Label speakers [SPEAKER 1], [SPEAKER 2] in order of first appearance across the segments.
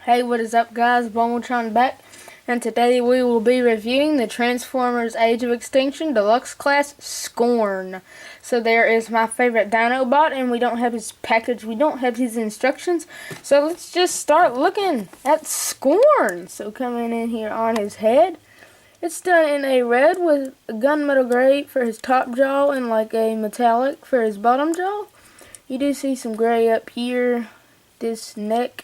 [SPEAKER 1] Hey, what is up, guys? Bombotron back, and today we will be reviewing the Transformers Age of Extinction Deluxe Class SCORN. So there is my favorite Dinobot, and we don't have his package, we don't have his instructions, so let's just start looking at SCORN. So coming in here on his head, it's done in a red with a gunmetal gray for his top jaw and like a metallic for his bottom jaw. You do see some gray up here. This neck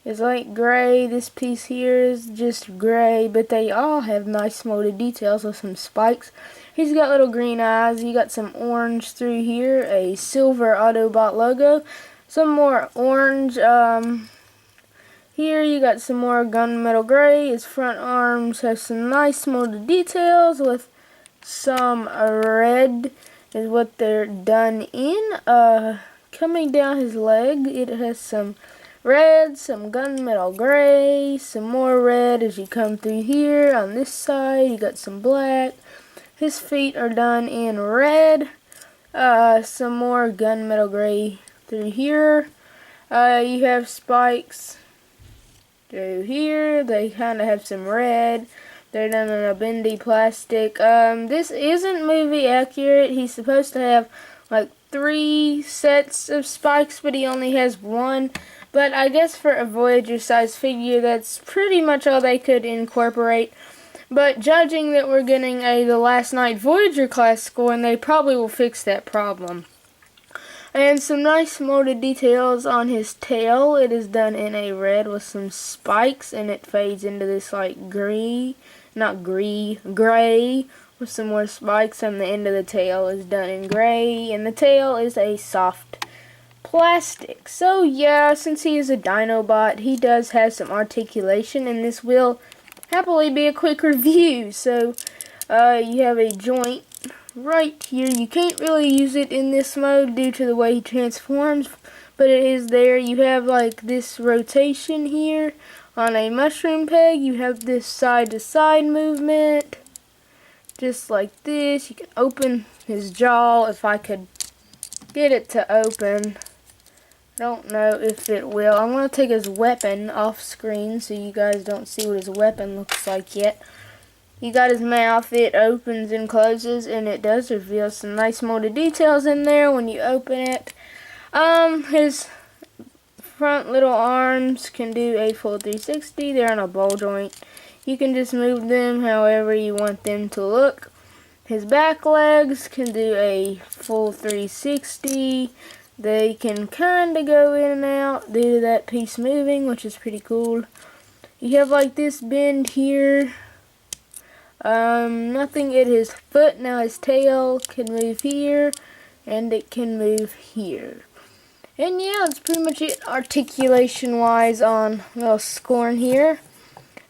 [SPEAKER 1] is like gray. This piece here is just gray, but they all have nice molded details with some spikes. He's got little green eyes. You got some orange through here, a silver Autobot logo, some more orange. Here you got some more gunmetal gray. His front arms have some nice molded details with some red is what they're done in. Coming down his leg, it has some red, some gunmetal gray, some more red as you come through here. On this side, you got some black. His feet are done in red. Some more gunmetal gray through here. You have spikes through here. They kind of have some red. They're done in a bendy plastic. This isn't movie accurate. He's supposed to have like 3 sets of spikes, but he only has 1. But I guess for a Voyager size figure, that's pretty much all they could incorporate. But judging that we're getting the Last Night Voyager class score, and they probably will fix that problem. And some nice molded details on his tail. It is done in a red with some spikes, and it fades into this like gray with some more spikes, and the end of the tail is done in gray, and the tail is a soft plastic. So yeah, since he is a Dinobot, he does have some articulation, and this will happily be a quick review. So you have a joint right here. You can't really use it in this mode due to the way he transforms, but it is there. You have like this rotation here on a mushroom peg. You have this side to side movement just like this. You can open his jaw if I could get it to open. I don't know if it will. I'm going to take his weapon off screen so you guys don't see what his weapon looks like yet. You got his mouth. It opens and closes, and it does reveal some nice molded details in there when you open it. His front little arms can do a full 360. They're on a ball joint. You can just move them however you want them to look. His back legs can do a full 360. They can kind of go in and out due to that piece moving, which is pretty cool. You have like this bend here. Nothing at his foot. Now his tail can move here, and it can move here. And yeah, that's pretty much it articulation-wise on little SCORN here.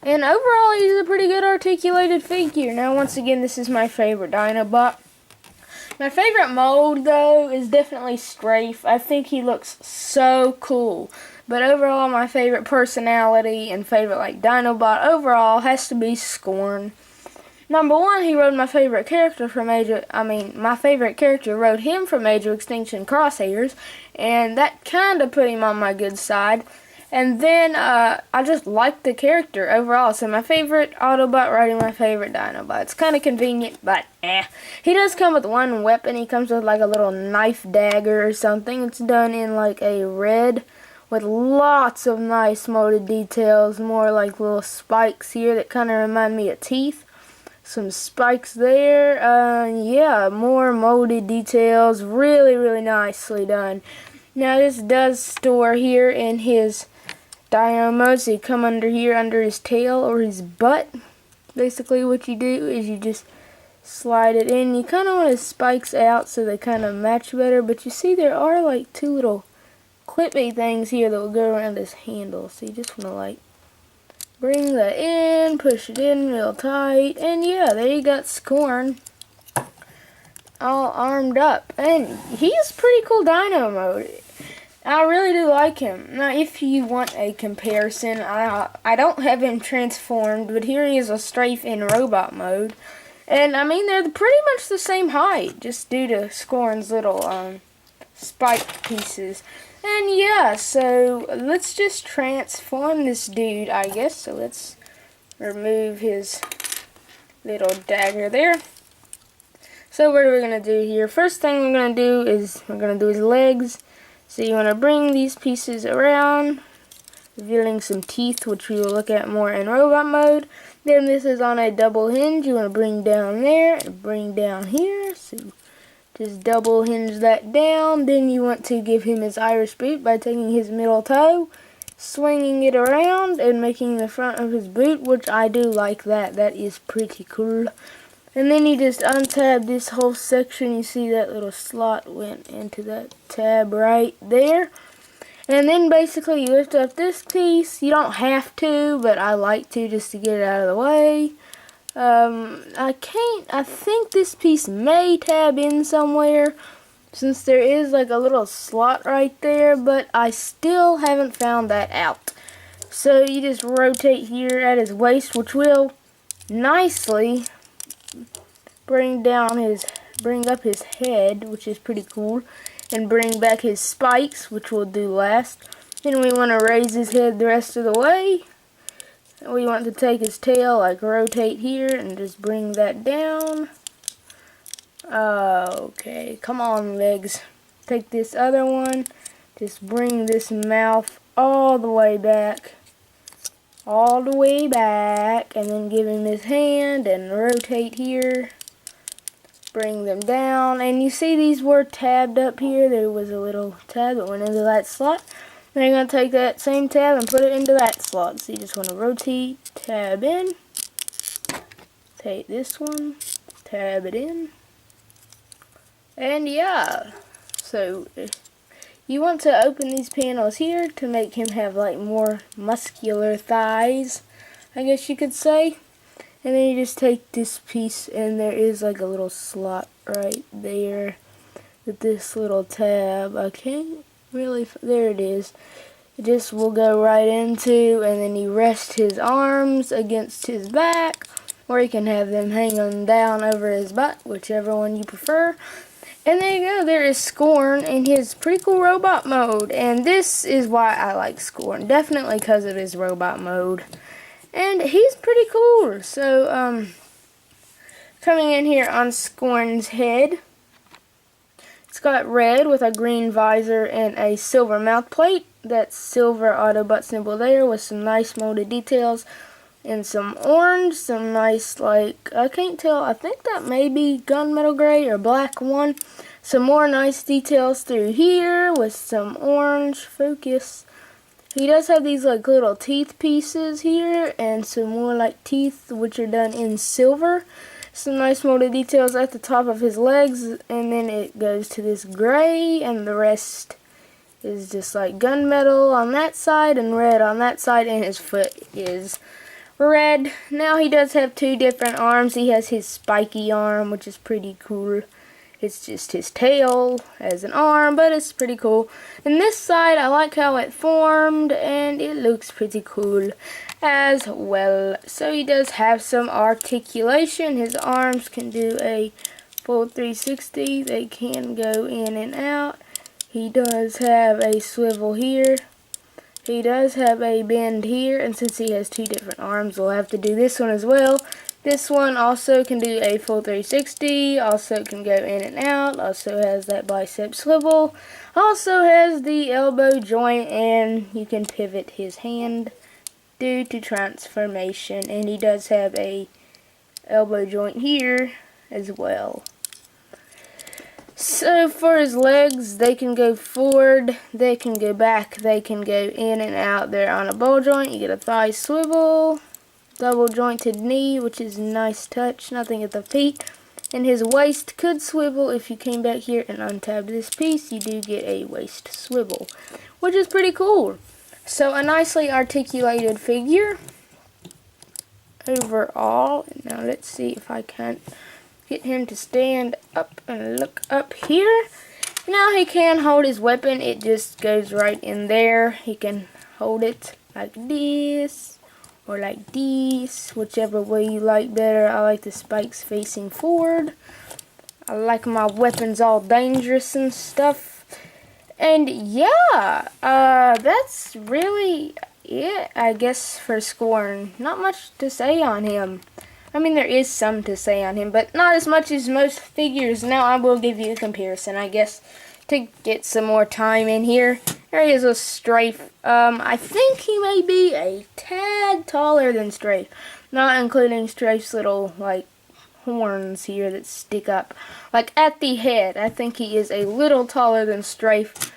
[SPEAKER 1] And overall, he's a pretty good articulated figure. Now, once again, this is my favorite Dinobot. My favorite mold, though, is definitely Strafe. I think he looks so cool. But overall, my favorite personality and favorite, like, Dinobot overall has to be SCORN. Number 1, he rode my favorite character from my favorite character rode him from Age of Extinction Crosshairs. And that kind of put him on my good side. And then, I just like the character overall. So my favorite Autobot riding my favorite Dinobot. It's kind of convenient, but He does come with one weapon. He comes with like a little knife dagger or something. It's done in like a red with lots of nice molded details. More like little spikes here that kind of remind me of teeth. Some spikes there. Yeah, more molded details. Really, really nicely done. Now this does store here in his Dino mode, so you come under here, under his tail or his butt. Basically what you do is you just slide it in. You kind of want his spikes out so they kind of match better, but you see there are like 2 little clippy things here that will go around his handle. So you just want to like bring that in, push it in real tight, and yeah, there you got SCORN all armed up. And he's pretty cool Dino mode. I really do like him. Now, if you want a comparison, I don't have him transformed, but here he is a Strafe in robot mode. And, I mean, they're pretty much the same height, just due to SCORN's little spike pieces. And yeah, so let's just transform this dude, I guess. So let's remove his little dagger there. So what are we going to do here? First thing we're going to do is his legs. So you want to bring these pieces around, revealing some teeth, which we will look at more in robot mode. Then this is on a double hinge. You want to bring down there and bring down here. So just double hinge that down. Then you want to give him his Irish boot by taking his middle toe, swinging it around, and making the front of his boot, which I do like that. That is pretty cool. And then you just untab this whole section. You see that little slot went into that tab right there. And then basically you lift up this piece. You don't have to, but I like to just to get it out of the way. I think this piece may tab in somewhere, since there is like a little slot right there, but I still haven't found that out. So you just rotate here at his waist, which will nicely bring up his head, which is pretty cool, and bring back his spikes, which we'll do last. Then we want to raise his head the rest of the way. We want to take his tail, like rotate here and just bring that down. Okay, come on, legs. Take this other one, just bring this mouth all the way back, and then give him his hand and rotate here. Bring them down, and you see these were tabbed up here. There was a little tab that went into that slot. Then you're going to take that same tab and put it into that slot. So you just want to rotate, tab in, take this one, tab it in, and yeah. So you want to open these panels here to make him have like more muscular thighs, I guess you could say. And then you just take this piece, and there is like a little slot right there with this little tab. I can't really, there it is. It just will go right into, and then you rest his arms against his back, or you can have them hanging down over his butt, whichever one you prefer. And there you go, there is SCORN in his pretty cool robot mode. And this is why I like SCORN, definitely because of his robot mode. And he's pretty cool. So, coming in here on SCORN's head, it's got red with a green visor and a silver mouth plate. That silver Autobot symbol there with some nice molded details. And some orange, some nice, like, I can't tell, I think that may be gunmetal gray or black one. Some more nice details through here with some orange focus. He does have these like little teeth pieces here, and some more like teeth which are done in silver. Some nice molded details at the top of his legs, and then it goes to this gray, and the rest is just like gunmetal on that side and red on that side, and his foot is red. Now he does have two different arms. He has his spiky arm, which is pretty cool. It's just his tail as an arm, but it's pretty cool. And this side, I like how it formed, and it looks pretty cool as well. So he does have some articulation. His arms can do a full 360. They can go in and out. He does have a swivel here. He does have a bend here, and since he has two different arms, we'll have to do this one as well. This one also can do a full 360, also can go in and out, also has that bicep swivel, also has the elbow joint, and you can pivot his hand due to transformation, and he does have a elbow joint here as well. So for his legs, they can go forward, they can go back, they can go in and out. They're on a ball joint. You get a thigh swivel, double jointed knee, which is a nice touch, nothing at the feet. And his waist could swivel. If you came back here and untabbed this piece, you do get a waist swivel, which is pretty cool. So a nicely articulated figure overall. Now let's see if I can get him to stand up and look up here. Now he can hold his weapon. It just goes right in there. He can hold it like this or like this, whichever way you like better. I like the spikes facing forward. I like my weapons all dangerous and stuff. And yeah, that's really it, I guess, for Scorn. Not much to say on him. I mean, there is some to say on him, but not as much as most figures. Now I will give you a comparison, I guess, to get some more time in here. There he is with Strafe. I think he may be a tad taller than Strafe, not including Strafe's little, like, horns here that stick up. Like, at the head, I think he is a little taller than Strafe.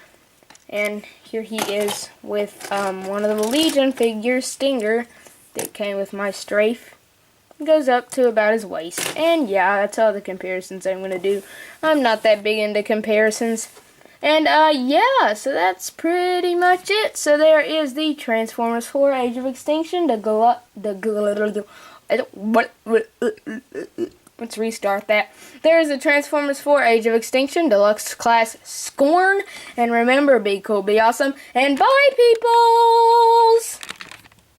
[SPEAKER 1] And here he is with one of the Legion figures, Stinger, that came with my Strafe. Goes up to about his waist. And yeah, that's all the comparisons I'm going to do. I'm not that big into comparisons. And yeah, so that's pretty much it. So there is the Transformers 4 Age of Extinction, let's restart that. There's the Transformers 4 Age of Extinction Deluxe Class Scorn. And remember, be cool, be awesome, and bye, peoples!